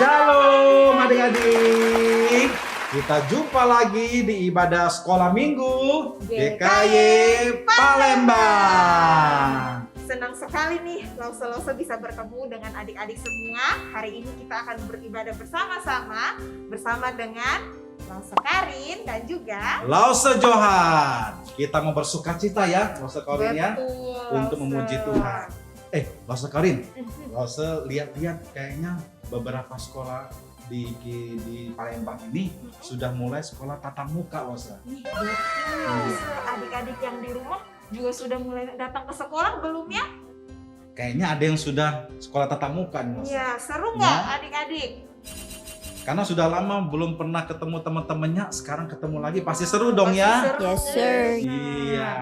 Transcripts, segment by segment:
Shalom adik-adik. Kita jumpa lagi di ibadah sekolah minggu GKY Palembang. Senang sekali nih Lause bisa bertemu dengan adik-adik semua. Hari ini kita akan beribadah bersama-sama bersama dengan Lause Karin dan juga Lause Johan. Kita mau bersukacita ya, Lause Karin ya, untuk Lause. memuji Tuhan. Lause Karin, Lause lihat-lihat kayaknya beberapa sekolah di Palembang ini sudah mulai sekolah tatap muka, Lause. Adik-adik yang di rumah juga sudah mulai datang ke sekolah belum ya? Kayaknya ada yang sudah sekolah tatap muka nih, Lause. Iya, seru nggak adik-adik? Karena sudah lama belum pernah ketemu teman-temannya, sekarang ketemu lagi pasti seru dong ya. Seru. Yes, sir. Iya.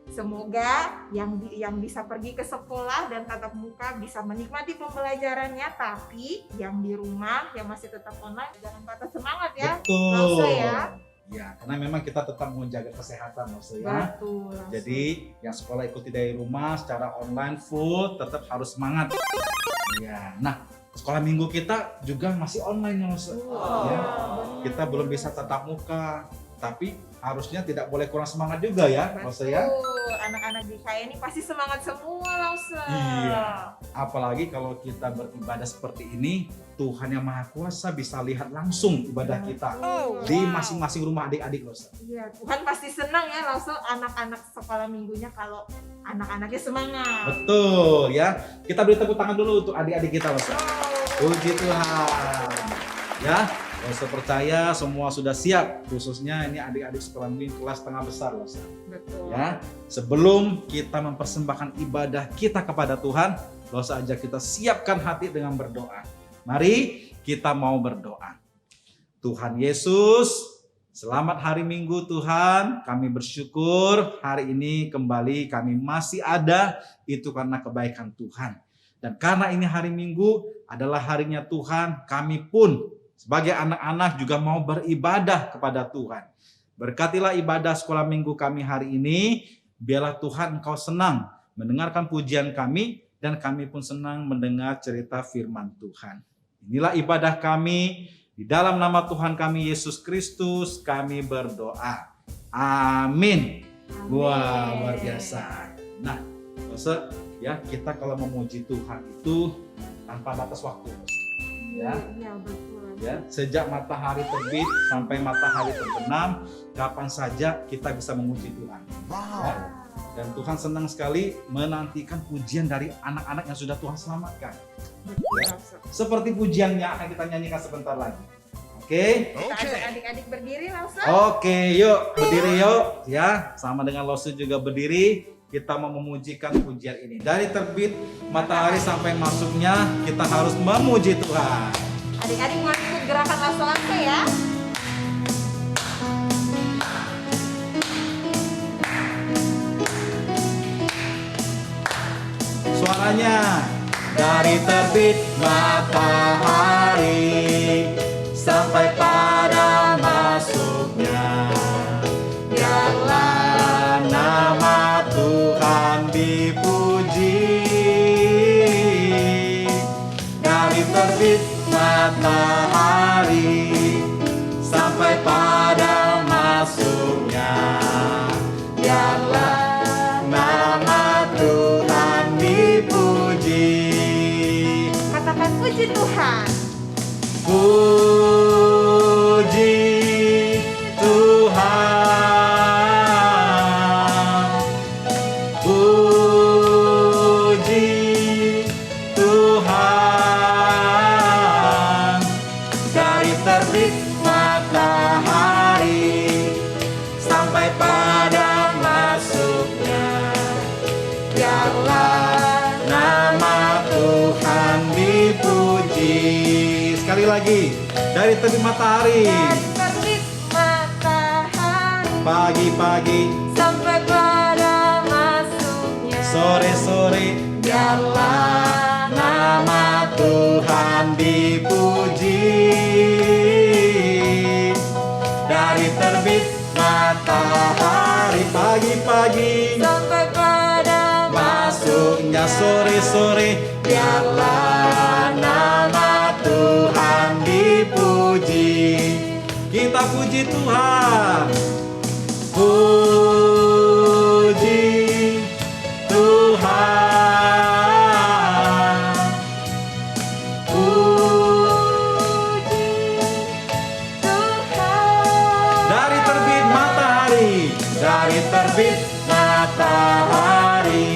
Semoga yang bisa pergi ke sekolah dan tatap muka bisa menikmati pembelajarannya, tapi yang di rumah yang masih tetap online jangan patah semangat ya. Betul. Lause ya. Ya, karena memang kita tetap menjaga kesehatan, Lause ya. Betul. Lause. Jadi yang sekolah ikuti dari rumah secara online full tetap harus semangat. Ya, nah sekolah minggu kita juga masih online, Lause. Wow. Ya, kita belum bisa tatap muka, tapi harusnya tidak boleh kurang semangat juga ya, Lause ya. Anak-anak di saya ini pasti semangat semua, Lause. Iya. Apalagi kalau kita beribadah seperti ini, Tuhan yang Maha Kuasa bisa lihat langsung ibadah kita di masing-masing rumah adik-adik, Lause. Iya, Tuhan pasti senang ya Lause anak-anak sekolah minggunya kalau anak-anaknya semangat. Betul ya. Kita beri tepuk tangan dulu untuk adik-adik kita, Lause. Puji Tuhan. Ya, Lause percaya semua sudah siap, khususnya ini adik-adik sekolah minggu kelas tengah besar, Lause. Betul. Ya, sebelum kita mempersembahkan ibadah kita kepada Tuhan, Lause ajak kita siapkan hati dengan berdoa. Mari kita mau berdoa. Tuhan Yesus, selamat hari Minggu Tuhan. Kami bersyukur hari ini kembali kami masih ada, itu karena kebaikan Tuhan. Dan karena ini hari Minggu adalah harinya Tuhan, kami pun sebagai anak-anak juga mau beribadah kepada Tuhan. Berkatilah ibadah sekolah minggu kami hari ini. Biarlah Tuhan Engkau senang mendengarkan pujian kami dan kami pun senang mendengar cerita firman Tuhan. Inilah ibadah kami. Di dalam nama Tuhan kami Yesus Kristus kami berdoa. Amin. Wah, luar biasa. Nah, Lause, ya kita kalau memuji Tuhan itu tanpa batas waktu, Lause. Ya. Iya, betul. Ya, sejak matahari terbit sampai matahari terbenam, kapan saja kita bisa memuji Tuhan. Ya. Dan Tuhan senang sekali menantikan pujian dari anak-anak yang sudah Tuhan selamatkan. Betul, Ya. Lause. Seperti pujiannya akan kita nyanyikan sebentar lagi. Oke? Kita ajak adik-adik berdiri, Lause. Oke, yuk berdiri yuk. Ya, sama dengan Lause juga berdiri. Kita mau memujikan pujian ini. Dari terbit matahari sampai masuknya, kita harus memuji Tuhan. Adik-adik mau ikut gerakan Lause ya. Suaranya dari terbit matahari sampai pada masuknya, biarlah nama Tuhan dipuji. Dari terbit matahari sampai pada masuknya, biarlah nama Tuhan dipuji. Katakan puji Tuhan. Puji Tuhan. Puji Tuhan. Dari terbit matahari sampai pada masuknya, biarlah nama Tuhan dipuji. Sekali lagi, dari terbit matahari Dari terbit matahari pagi-pagi, sampai pada masuknya, sore-sore, biarlah nama Tuhan dipuji. Dari terbit matahari pagi-pagi sampai pada masuknya sore-sore, biarlah nama Tuhan Kita puji Tuhan. Puji Tuhan. Puji Tuhan. Dari terbit matahari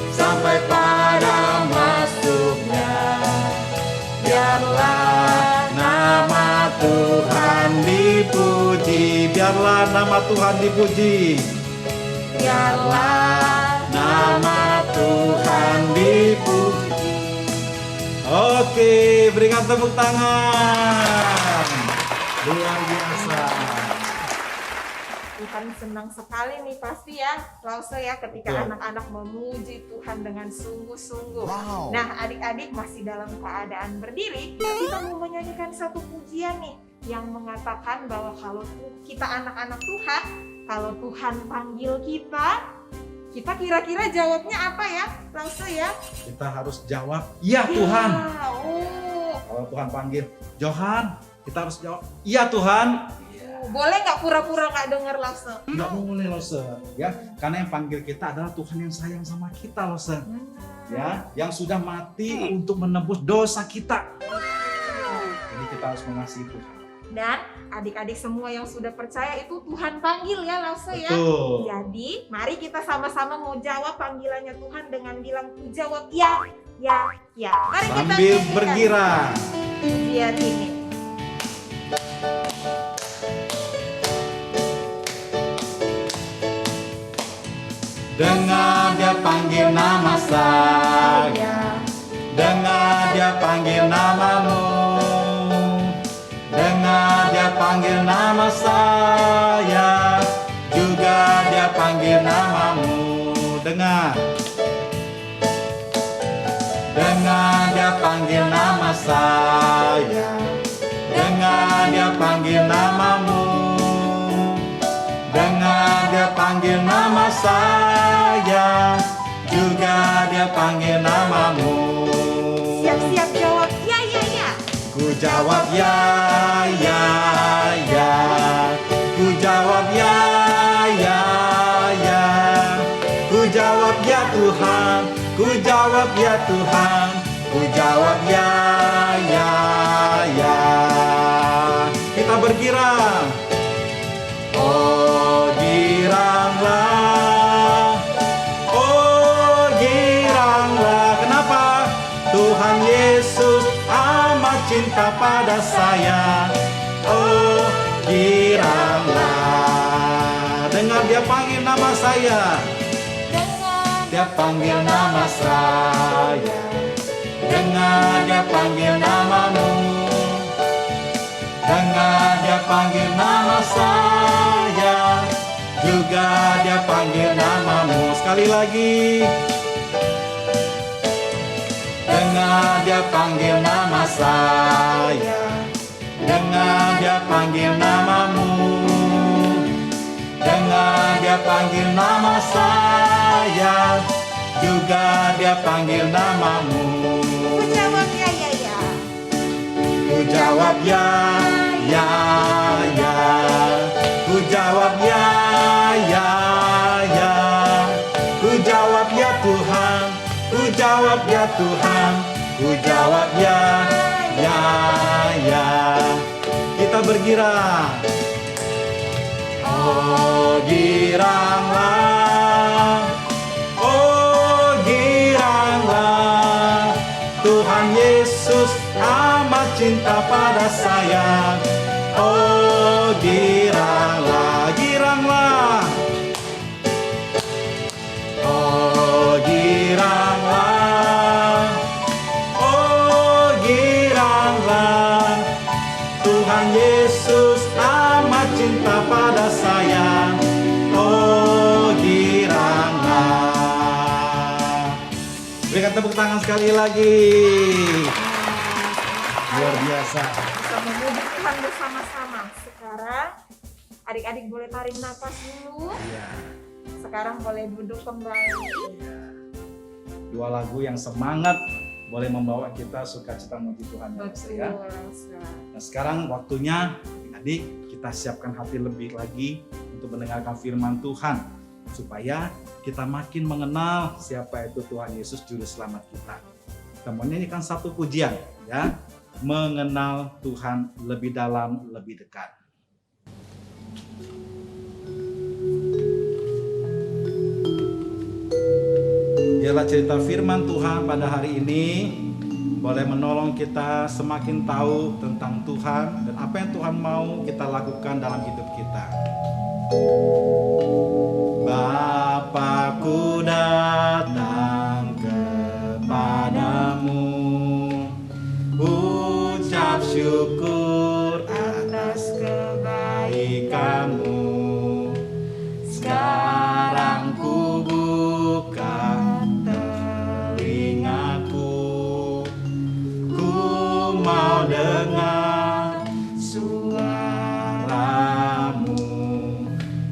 sampai pada masuknya, biarlah nama Tuhan dipuji. Biarlah nama Tuhan dipuji. Biarlah Nama Tuhan dipuji. Oke, berikan tepuk tangan. Luar biasa. Tuhan senang sekali nih pasti ya, Lause ya, ketika Betul. anak-anak memuji Tuhan dengan sungguh-sungguh. Wow. Nah, adik-adik masih dalam keadaan berdiri, kita mau menyanyikan satu pujian nih yang mengatakan bahwa kalau kita anak-anak Tuhan, kalau Tuhan panggil kita kira-kira jawabnya apa ya, Lause ya? Kita harus jawab, "Ya Tuhan." Ya, oh. Kalau Tuhan panggil, "Johan," kita harus jawab, "Iya Tuhan." Boleh nggak pura-pura nggak dengar, Lause? Nggak boleh Lose, ya, karena yang panggil kita adalah Tuhan yang sayang sama kita Lose, ya, yang sudah mati untuk menebus dosa kita. Jadi kita harus mengasihi Tuhan. Dan adik-adik semua yang sudah percaya itu Tuhan panggil ya, Lause ya. Betul. Jadi mari kita sama-sama mau jawab panggilannya Tuhan dengan bilang ku jawab ya, ya, ya. Mari kita Sambil nyanyikan bergirang. pujian ini. Dengar dia panggil nama saya, dengar dia panggil namamu, dengar dia panggil nama saya, juga dia panggil namamu. Dengar, dengar dia panggil nama saya, dengar dia panggil namamu, dengar dia panggil nama saya, juga dia panggil namamu. Siap-siap jawab ya, ya, ya. Ku jawab ya, ya, ya. Ku jawab ya, ya, ya. Ku jawab ya Tuhan, ku jawab ya Tuhan, ku jawab ya, ya, ya. Kita bergirang. Oh giranglah, oh giranglah. Kenapa? Tuhan Yesus amat cinta pada saya. Oh giranglah. Dengar dia panggil nama saya, dia panggil nama saya. Dengar dia panggil namamu, dengar dia panggil nama saya, juga dia panggil namamu. Sekali lagi. Dengar dia panggil nama saya, dengar dia panggil namamu, dengar dia panggil nama saya, juga dia panggil namamu. Ku jawab ya, ya, ya. Ku jawab ya, ya, ya. Ku jawab ya, ya, ya. Ku jawab ya Tuhan, ku jawab ya Tuhan, ku jawab ya, ya, ya. Kita bergirang. Oh giranglah, oh giranglah. Tuhan Yesus amat cinta pada saya. Oh giranglah, giranglah. Oh giranglah, oh giranglah. Tuhan Yesus amat cinta pada saya. Oh giranglah. Berikan tepuk tangan sekali lagi. Luar biasa. Kita memuji Tuhan bersama-sama. Sekarang adik-adik boleh tarik nafas dulu. Iya. Sekarang boleh duduk kembali. Dua lagu yang semangat boleh membawa kita sukacita memuji Tuhan ya, Lause, ya. Betul, Lause. Nah sekarang waktunya Adik-adik, kita siapkan hati lebih lagi untuk mendengarkan firman Tuhan, supaya kita makin mengenal siapa itu Tuhan Yesus Juru Selamat kita. Kita mau nyanyikan satu pujian, ya, mengenal Tuhan lebih dalam, lebih dekat. Biarlah cerita firman Tuhan pada hari ini boleh menolong kita semakin tahu tentang Tuhan dan apa yang Tuhan mau kita lakukan dalam hidup kita. Bapakku datang kepadamu, ucap syukur atas kebaikanmu. Sekarang ku buka telingaku, ku mau dengar suaramu,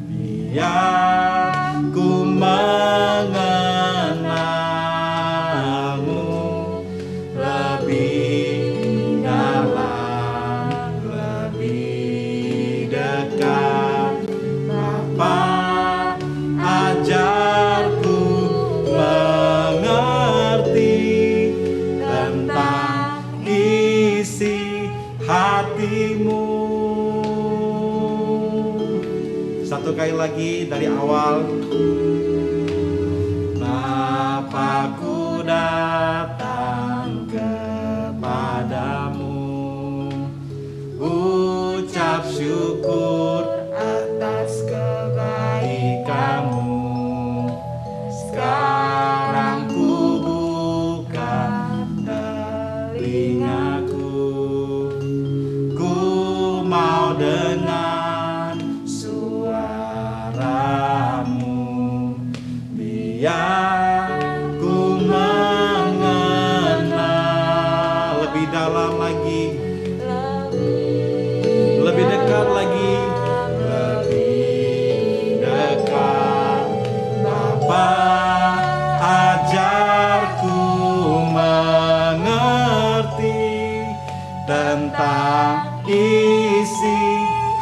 biar ku mengenalmu lebih dalam, lebih dekat. Bapa, ajarku mengerti tentang isi hatimu. Satu kali lagi dari awal. Bapakku datang kepadamu, ucap syukur atas kebaikanmu. Sekarang ku buka telingaku, ku mau dengar suaramu, biar ku mengenal lebih dalam lagi, lebih dekat lagi, lebih dekat. Bapa, ajarku mengerti tentang isi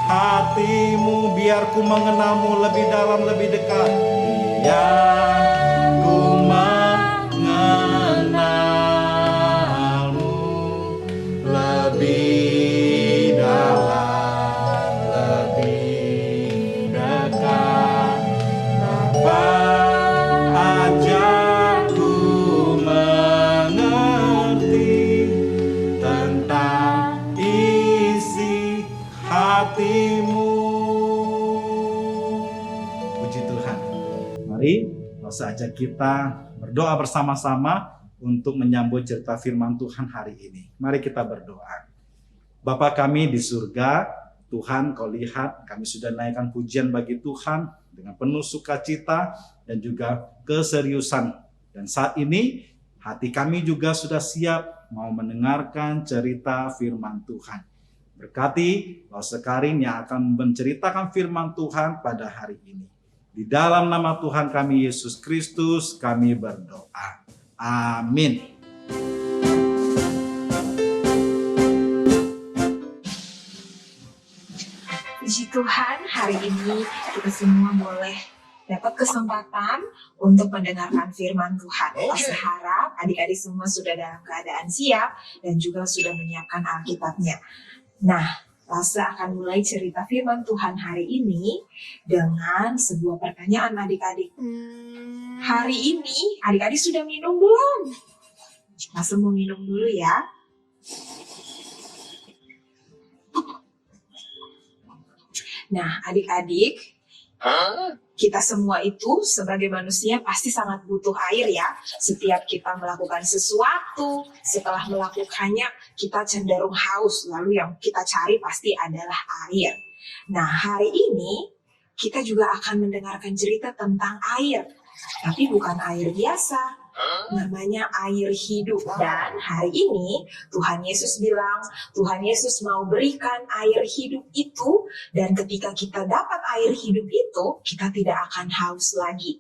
hatimu, biar ku mengenalmu lebih dalam, lebih dekat. Biar ku mengenalmu lebih dalam, lebih dekat. Bapa, ajarku mengerti tentang isi hatimu. Puji Tuhan. Mari langsung ajak kita berdoa bersama-sama untuk menyambut cerita firman Tuhan hari ini. Mari kita berdoa. Bapa kami di surga, Tuhan, Kau lihat kami sudah naikkan pujian bagi Tuhan dengan penuh sukacita dan juga keseriusan. Dan saat ini hati kami juga sudah siap mau mendengarkan cerita firman Tuhan. Berkati Paus Sekaring yang akan menceritakan firman Tuhan pada hari ini. Di dalam nama Tuhan kami Yesus Kristus kami berdoa. Amin. Puji Tuhan, hari ini kita semua boleh dapat kesempatan untuk mendengarkan firman Tuhan. Saya harap adik-adik semua sudah dalam keadaan siap dan juga sudah menyiapkan Alkitabnya. Nah, Lasa akan mulai cerita firman Tuhan hari ini dengan sebuah pertanyaan adik-adik. Hari ini adik-adik sudah minum belum? Lasa mau minum dulu ya. Nah, adik-adik, kita semua itu sebagai manusia pasti sangat butuh air ya. Setiap kita melakukan sesuatu, setelah melakukannya kita cenderung haus. Lalu yang kita cari pasti adalah air. Nah, hari ini kita juga akan mendengarkan cerita tentang air. Tapi bukan air biasa. Namanya air hidup. Dan hari ini Tuhan Yesus bilang, Tuhan Yesus mau berikan air hidup itu, dan ketika kita dapat air hidup itu, kita tidak akan haus lagi.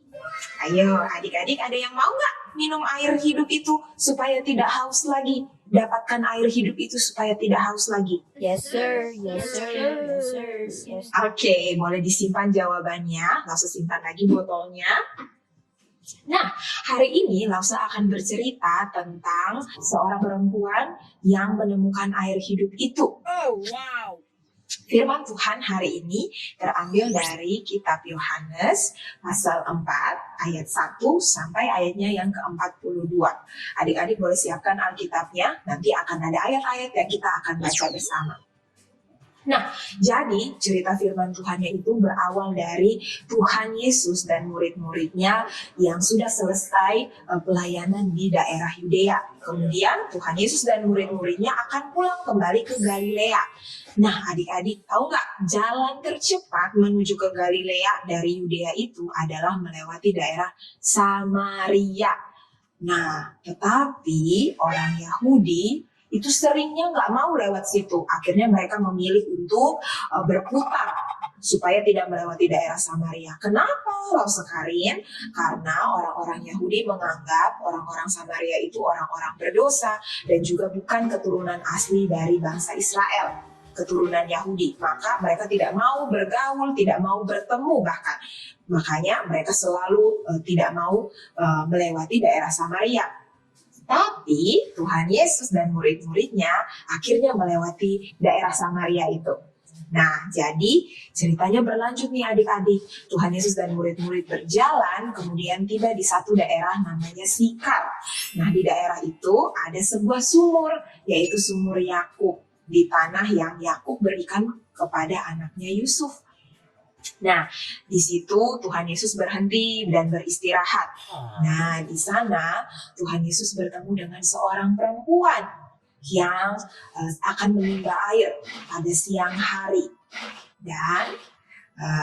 Ayo adik-adik, ada yang mau nggak minum air hidup itu supaya tidak haus lagi? dapatkan air hidup itu supaya tidak haus lagi? Yes, sir. Yes, sir. Yes, sir. Yes. Oke, boleh disimpan jawabannya. Lausa simpan lagi botolnya. Nah, hari ini Lausa akan bercerita tentang seorang perempuan yang menemukan air hidup itu. Oh, wow. Firman Tuhan hari ini terambil dari kitab Yohanes pasal 4 ayat 1 sampai ayatnya yang ke-42. Adik-adik boleh siapkan Alkitabnya, nanti akan ada ayat-ayat yang kita akan baca bersama. Nah, jadi cerita firman Tuhannya itu berawal dari Tuhan Yesus dan murid-muridnya yang sudah selesai pelayanan di daerah Yudea. Kemudian Tuhan Yesus dan murid-muridnya akan pulang kembali ke Galilea. Nah, adik-adik tahu nggak, jalan tercepat menuju ke Galilea dari Yudea itu adalah melewati daerah Samaria. Nah, tetapi orang Yahudi itu seringnya nggak mau lewat situ. Akhirnya mereka memilih untuk berputar supaya tidak melewati daerah Samaria. Kenapa, Lausa Karin? Karena orang-orang Yahudi menganggap orang-orang Samaria itu orang-orang berdosa dan juga bukan keturunan asli dari bangsa Israel, keturunan Yahudi. Maka mereka tidak mau bergaul, tidak mau bertemu bahkan. Makanya mereka selalu tidak mau melewati daerah Samaria. Tapi Tuhan Yesus dan murid-muridnya akhirnya melewati daerah Samaria itu. Nah, jadi ceritanya berlanjut nih adik-adik. Tuhan Yesus dan murid-murid berjalan, kemudian tiba di satu daerah namanya Sikar. Nah, di daerah itu ada sebuah sumur, yaitu sumur Yakub, di tanah yang Yakub berikan kepada anaknya Yusuf. Nah, di situ Tuhan Yesus berhenti dan beristirahat. Nah, di sana Tuhan Yesus bertemu dengan seorang perempuan yang akan menimba air pada siang hari. Dan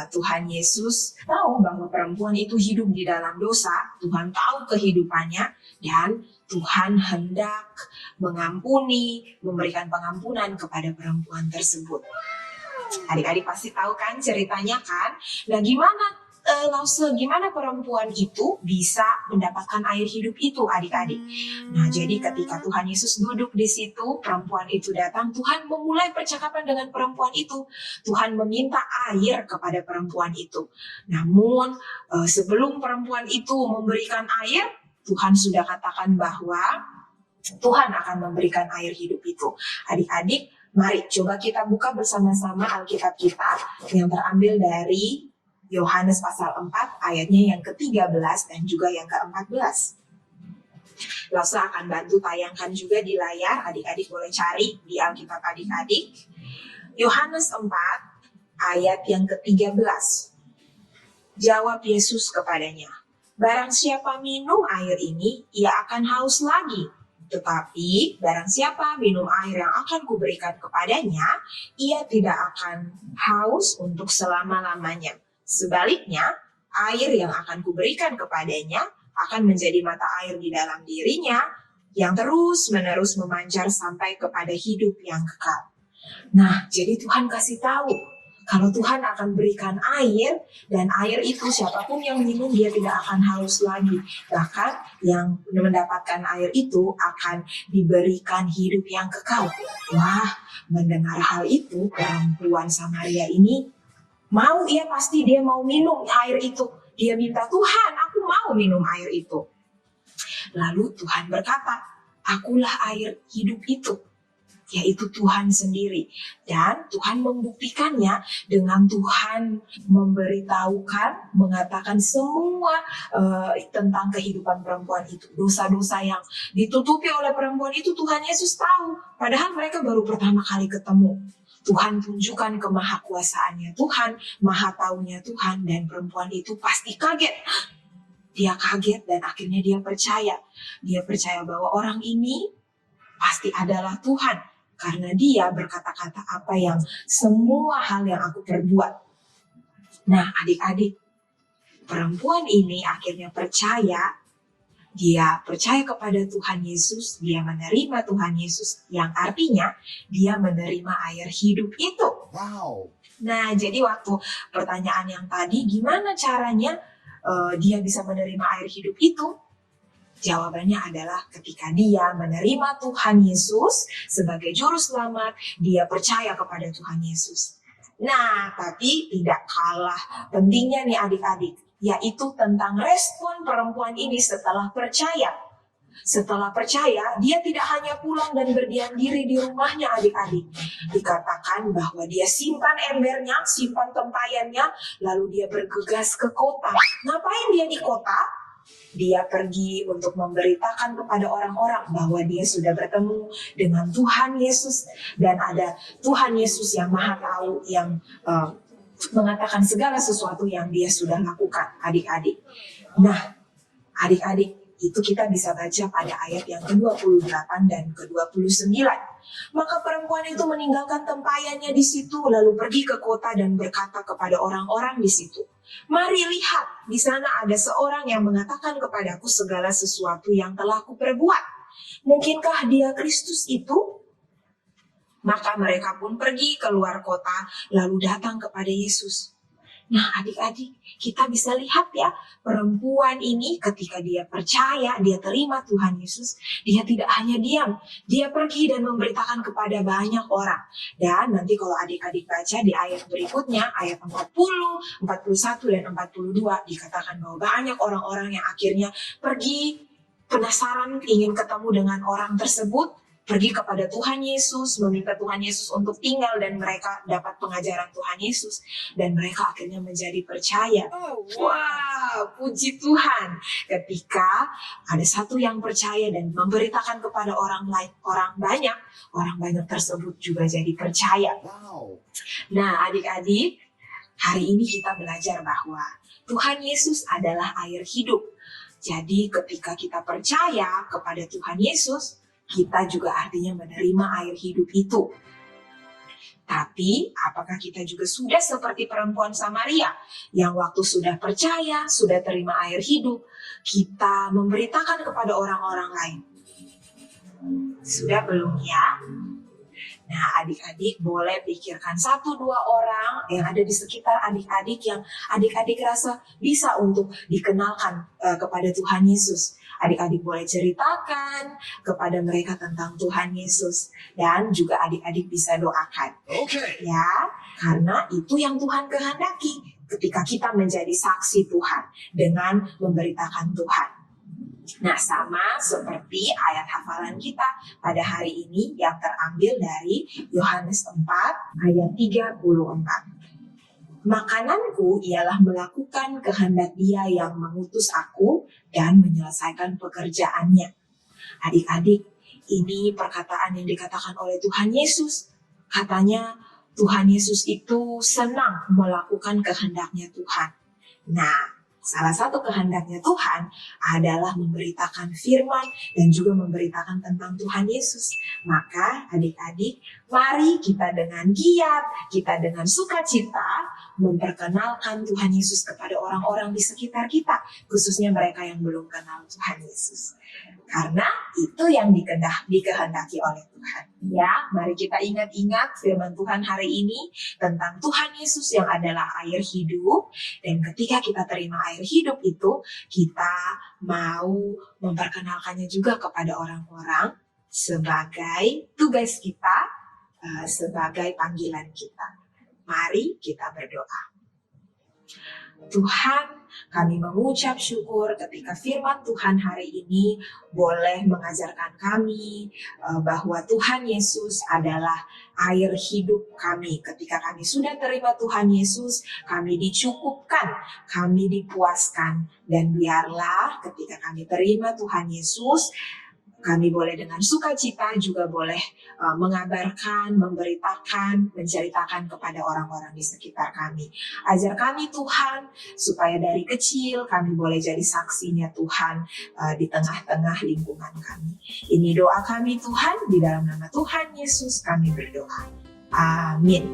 Tuhan Yesus tahu bahwa perempuan itu hidup di dalam dosa. Tuhan tahu kehidupannya dan Tuhan hendak mengampuni, memberikan pengampunan kepada perempuan tersebut. Adik-adik pasti tahu kan ceritanya kan? Nah, gimana perempuan itu bisa mendapatkan air hidup itu, adik-adik? Nah, jadi ketika Tuhan Yesus duduk di situ, perempuan itu datang, Tuhan memulai percakapan dengan perempuan itu. Tuhan meminta air kepada perempuan itu. Namun, sebelum perempuan itu memberikan air, Tuhan sudah katakan bahwa Tuhan akan memberikan air hidup itu. Adik-adik, mari coba kita buka bersama-sama Alkitab kita yang terambil dari Yohanes pasal 4 ayatnya yang ke-13 dan juga yang ke-14. Lausa akan bantu tayangkan juga di layar, adik-adik boleh cari di Alkitab adik-adik. Yohanes 4 ayat yang ke-13. Jawab Yesus kepadanya, "Barang siapa minum air ini, ia akan haus lagi. Tetapi barang siapa minum air yang akan kuberikan kepadanya, ia tidak akan haus untuk selama-lamanya. Sebaliknya, air yang akan kuberikan kepadanya akan menjadi mata air di dalam dirinya yang terus-menerus memancar sampai kepada hidup yang kekal." Nah, jadi Tuhan kasih tahu kalau Tuhan akan berikan air, dan air itu siapapun yang minum dia tidak akan haus lagi. Bahkan yang mendapatkan air itu akan diberikan hidup yang kekal. Wah, mendengar hal itu perempuan Samaria ini pasti dia mau minum air itu. Dia minta, "Tuhan, aku mau minum air itu." Lalu Tuhan berkata, "Akulah air hidup itu," yaitu Tuhan sendiri. Dan Tuhan membuktikannya dengan Tuhan mengatakan semua tentang kehidupan perempuan itu. Dosa-dosa yang ditutupi oleh perempuan itu Tuhan Yesus tahu. Padahal mereka baru pertama kali ketemu. Tuhan tunjukkan kemahakuasaannya Tuhan, maha taunya Tuhan, dan perempuan itu pasti kaget. Dia kaget dan akhirnya dia percaya. Dia percaya bahwa orang ini pasti adalah Tuhan. Karena dia berkata-kata apa yang semua hal yang aku perbuat. Nah, adik-adik, perempuan ini akhirnya percaya. Dia percaya kepada Tuhan Yesus, dia menerima Tuhan Yesus, yang artinya dia menerima air hidup itu. Wow. Nah, jadi waktu pertanyaan yang tadi, gimana caranya dia bisa menerima air hidup itu? Jawabannya adalah ketika dia menerima Tuhan Yesus sebagai juru selamat, dia percaya kepada Tuhan Yesus. Nah, tapi tidak kalah pentingnya nih adik-adik, yaitu tentang respon perempuan ini setelah percaya. Setelah percaya, dia tidak hanya pulang dan berdiam diri di rumahnya adik-adik. Dikatakan bahwa dia simpan embernya, simpan tempayannya, lalu dia bergegas ke kota. Ngapain dia di kota? Dia pergi untuk memberitakan kepada orang-orang bahwa dia sudah bertemu dengan Tuhan Yesus. Dan ada Tuhan Yesus yang Maha Tahu, yang mengatakan segala sesuatu yang dia sudah lakukan, adik-adik. Nah, adik-adik, itu kita bisa baca pada ayat yang ke-28 dan ke-29. Maka perempuan itu meninggalkan tempayannya di situ, lalu pergi ke kota dan berkata kepada orang-orang di situ, "Mari lihat, di sana ada seorang yang mengatakan kepadaku segala sesuatu yang telah kuperbuat. Mungkinkah dia Kristus itu?" Maka mereka pun pergi keluar kota, lalu datang kepada Yesus. Nah, adik-adik, kita bisa lihat ya, perempuan ini ketika dia percaya, dia terima Tuhan Yesus, dia tidak hanya diam, dia pergi dan memberitakan kepada banyak orang. Dan nanti kalau adik-adik baca di ayat berikutnya, ayat 40, 41, dan 42, dikatakan bahwa banyak orang-orang yang akhirnya pergi penasaran, ingin ketemu dengan orang tersebut, pergi kepada Tuhan Yesus, meminta Tuhan Yesus untuk tinggal, dan mereka dapat pengajaran Tuhan Yesus, dan mereka akhirnya menjadi percaya. Wow, puji Tuhan. Ketika ada satu yang percaya dan memberitakan kepada orang lain, orang banyak tersebut juga jadi percaya. Nah, adik-adik, hari ini kita belajar bahwa Tuhan Yesus adalah air hidup. Jadi ketika kita percaya kepada Tuhan Yesus, kita juga artinya menerima air hidup itu. Tapi apakah kita juga sudah seperti perempuan Samaria yang waktu sudah percaya, sudah terima air hidup, kita memberitakan kepada orang-orang lain? Sudah belum ya? Nah, adik-adik boleh pikirkan 1-2 orang yang ada di sekitar adik-adik yang adik-adik rasa bisa untuk dikenalkan kepada Tuhan Yesus. Adik-adik boleh ceritakan kepada mereka tentang Tuhan Yesus, dan juga adik-adik bisa doakan. Ya, karena itu yang Tuhan kehendaki ketika kita menjadi saksi Tuhan dengan memberitakan Tuhan. Nah, sama seperti ayat hafalan kita pada hari ini yang terambil dari Yohanes 4 ayat 34. Makananku ialah melakukan kehendak Dia yang mengutus aku dan menyelesaikan pekerjaannya. Adik-adik, ini perkataan yang dikatakan oleh Tuhan Yesus. Katanya Tuhan Yesus itu senang melakukan kehendaknya Tuhan. Nah, salah satu kehendaknya Tuhan adalah memberitakan firman dan juga memberitakan tentang Tuhan Yesus. Maka adik-adik, mari kita dengan giat, kita dengan sukacita memperkenalkan Tuhan Yesus kepada orang-orang di sekitar kita, khususnya mereka yang belum kenal Tuhan Yesus. Karena itu yang dikehendaki oleh Tuhan. Ya, mari kita ingat-ingat firman Tuhan hari ini tentang Tuhan Yesus yang adalah air hidup. Dan ketika kita terima air hidup itu, kita mau memperkenalkannya juga kepada orang-orang sebagai tugas kita, sebagai panggilan kita. Mari kita berdoa. Tuhan, kami mengucap syukur ketika firman Tuhan hari ini boleh mengajarkan kami bahwa Tuhan Yesus adalah air hidup kami. Ketika kami sudah terima Tuhan Yesus, kami dicukupkan, kami dipuaskan. Dan biarlah ketika kami terima Tuhan Yesus, kami boleh dengan sukacita juga boleh mengabarkan, memberitakan, menceritakan kepada orang-orang di sekitar kami. Ajar kami Tuhan, supaya dari kecil kami boleh jadi saksinya Tuhan di tengah-tengah lingkungan kami. Ini doa kami Tuhan, di dalam nama Tuhan Yesus kami berdoa. Amin.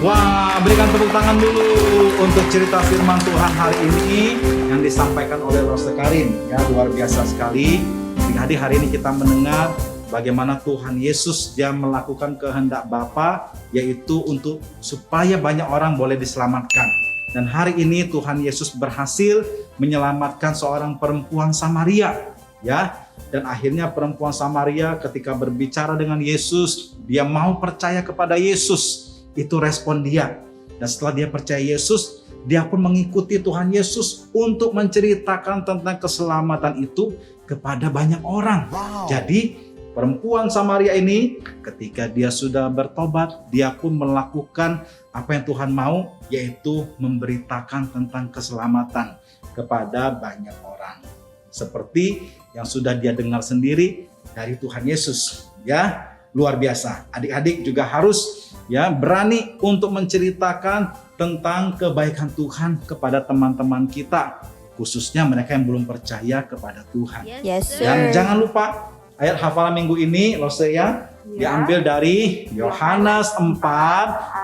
Wah, berikan tepuk tangan dulu untuk cerita firman Tuhan hari ini yang disampaikan oleh Roster Karim. Ya, luar biasa sekali. Jadi hari ini kita mendengar bagaimana Tuhan Yesus dia melakukan kehendak Bapa, yaitu untuk supaya banyak orang boleh diselamatkan. Dan hari ini Tuhan Yesus berhasil menyelamatkan seorang perempuan Samaria, ya. Dan akhirnya perempuan Samaria ketika berbicara dengan Yesus, dia mau percaya kepada Yesus. Itu respon dia. Dan setelah dia percaya Yesus, dia pun mengikuti Tuhan Yesus untuk menceritakan tentang keselamatan itu kepada banyak orang. Jadi perempuan Samaria ini ketika dia sudah bertobat, dia pun melakukan apa yang Tuhan mau, yaitu memberitakan tentang keselamatan kepada banyak orang. Seperti yang sudah dia dengar sendiri dari Tuhan Yesus, ya. Luar biasa. Adik-adik juga harus ya berani untuk menceritakan tentang kebaikan Tuhan kepada teman-teman kita, khususnya mereka yang belum percaya kepada Tuhan. Yes, Dan sir. jangan lupa ayat hafalan minggu ini Lose ya diambil dari Yohanes 4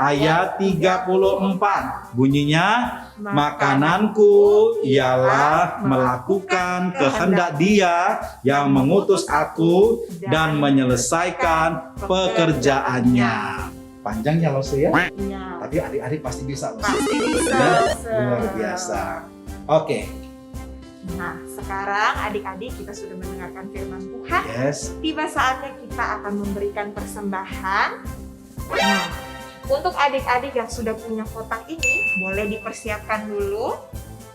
ayat 34. Bunyinya, makananku ialah melakukan kehendak Dia yang mengutus aku dan menyelesaikan pekerjaannya. Panjang ya Lose ya? Iya. Tapi adik-adik pasti bisa Lose. Pasti bisa. Ya, Lose. luar biasa. Oke, Nah, sekarang adik-adik kita sudah mendengarkan firman Tuhan. yes. Tiba saatnya kita akan memberikan persembahan. Nah, untuk adik-adik yang sudah punya kotak ini, boleh dipersiapkan dulu.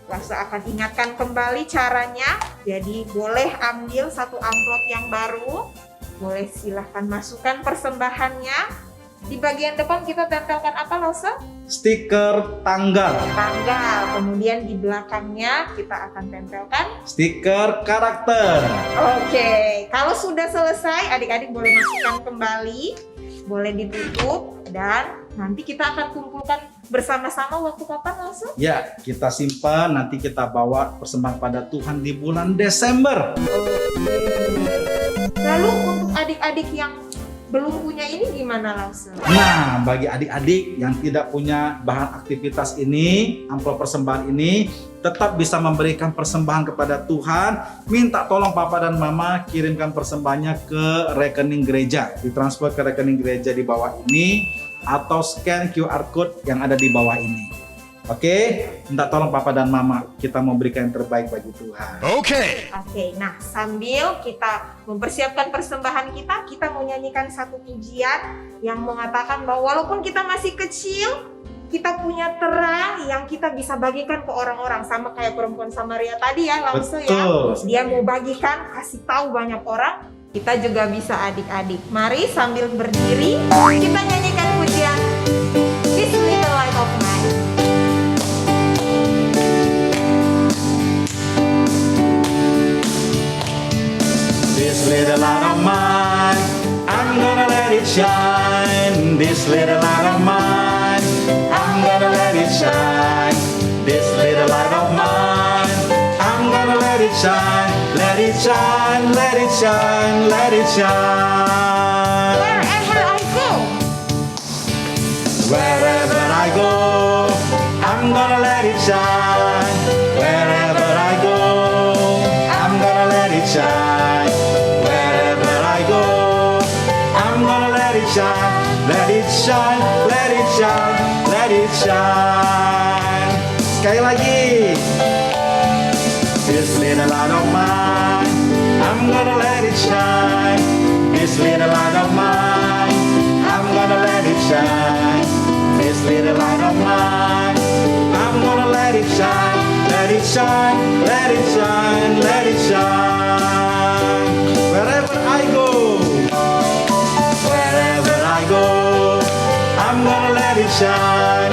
Lasa akan ingatkan kembali caranya. Jadi boleh ambil satu amplop yang baru. Boleh silahkan masukkan persembahannya. Di bagian depan kita tempelkan apa, Lasa? Stiker tanggal, Tanggal. Kemudian di belakangnya kita akan tempelkan. stiker karakter. Oke, kalau sudah selesai, adik-adik boleh masukkan kembali, boleh ditutup, dan nanti kita akan kumpulkan bersama-sama waktu kapan langsung? Ya, kita simpan, nanti kita bawa persembahan pada Tuhan di bulan Desember. Lalu untuk adik-adik yang belum punya ini gimana langsung? Nah, bagi adik-adik yang tidak punya bahan aktivitas ini, amplop persembahan ini, tetap bisa memberikan persembahan kepada Tuhan. Minta tolong Papa dan Mama kirimkan persembahannya ke rekening gereja. Ditransfer ke rekening gereja di bawah ini, atau scan QR code yang ada di bawah ini. Oke, minta tolong Papa dan Mama, kita mau berikan yang terbaik bagi Tuhan. Oke, nah sambil kita mempersiapkan persembahan kita mau nyanyikan satu pujian yang mengatakan bahwa walaupun kita masih kecil, kita punya terang yang kita bisa bagikan ke orang-orang. Sama kayak perempuan Samaria tadi ya, langsung ya. Betul. Dia mau bagikan, kasih tahu banyak orang. Kita juga bisa adik-adik. Mari sambil berdiri, kita nyanyikan pujian This Little Light of Mine. This little light of mine, I'm gonna let it shine. This little light of mine, I'm gonna let it shine. This little light of mine, I'm gonna let it shine. Let it shine, let it shine, let it shine. Wherever I go, Wherever I go, I'm gonna let it shine. Wherever I go, I'm gonna let it shine. Wherever I go, I'm gonna let it shine. Let it shine, let it shine, let it shine. Sekali lagi. This little light of mine, I'm gonna let it shine. This little light of mine, I'm gonna let it shine. This little light of mine, I'm gonna let it shine. Let it shine, let it shine, let it shine. Wherever I go, wherever I go, I'm gonna let it shine.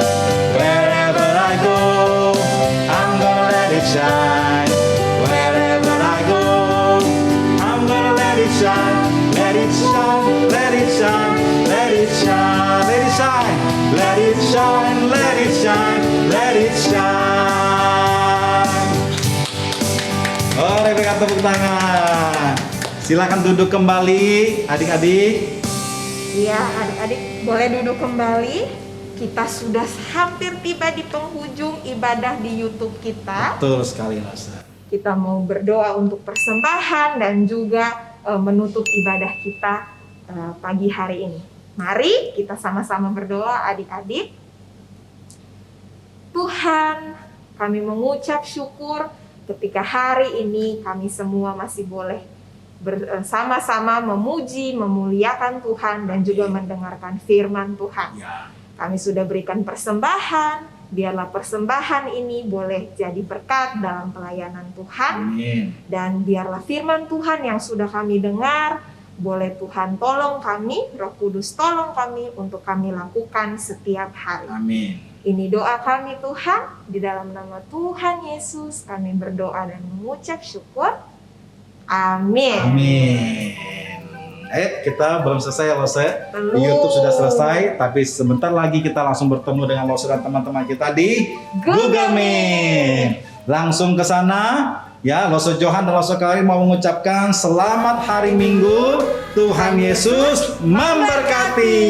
Wherever I go, I'm gonna let it shine. Wherever I go, I'm gonna let it shine. Let it shine, let it shine, let it shine, let it shine, let it shine, let it shine, let it shine. Oh, berikan tepuk tangan. Silakan duduk kembali, adik-adik. ya adik-adik boleh duduk kembali. Kita sudah hampir tiba di penghujung ibadah di YouTube kita. Betul sekali, Rosa. Kita mau berdoa untuk persembahan dan juga menutup ibadah kita pagi hari ini. Mari kita sama-sama berdoa adik-adik. Tuhan, kami mengucap syukur ketika hari ini kami semua masih boleh bersama-sama memuji, memuliakan Tuhan dan juga mendengarkan firman Tuhan. Ya. Kami sudah berikan persembahan, biarlah persembahan ini boleh jadi berkat dalam pelayanan Tuhan. Amin. Dan biarlah firman Tuhan yang sudah kami dengar, boleh Tuhan tolong kami, Roh Kudus tolong kami untuk kami lakukan setiap hari. Amin. Ini doa kami Tuhan, di dalam nama Tuhan Yesus kami berdoa dan mengucap syukur. Amin. Amin. Kita belum selesai ya Lose. Belum. Di YouTube sudah selesai, tapi sebentar lagi kita langsung bertemu dengan Lose dan teman-teman kita di Google Meet. Langsung ke sana. Ya, Lose Johan dan Lose Karin mau mengucapkan selamat hari Minggu. Tuhan Yesus memberkati.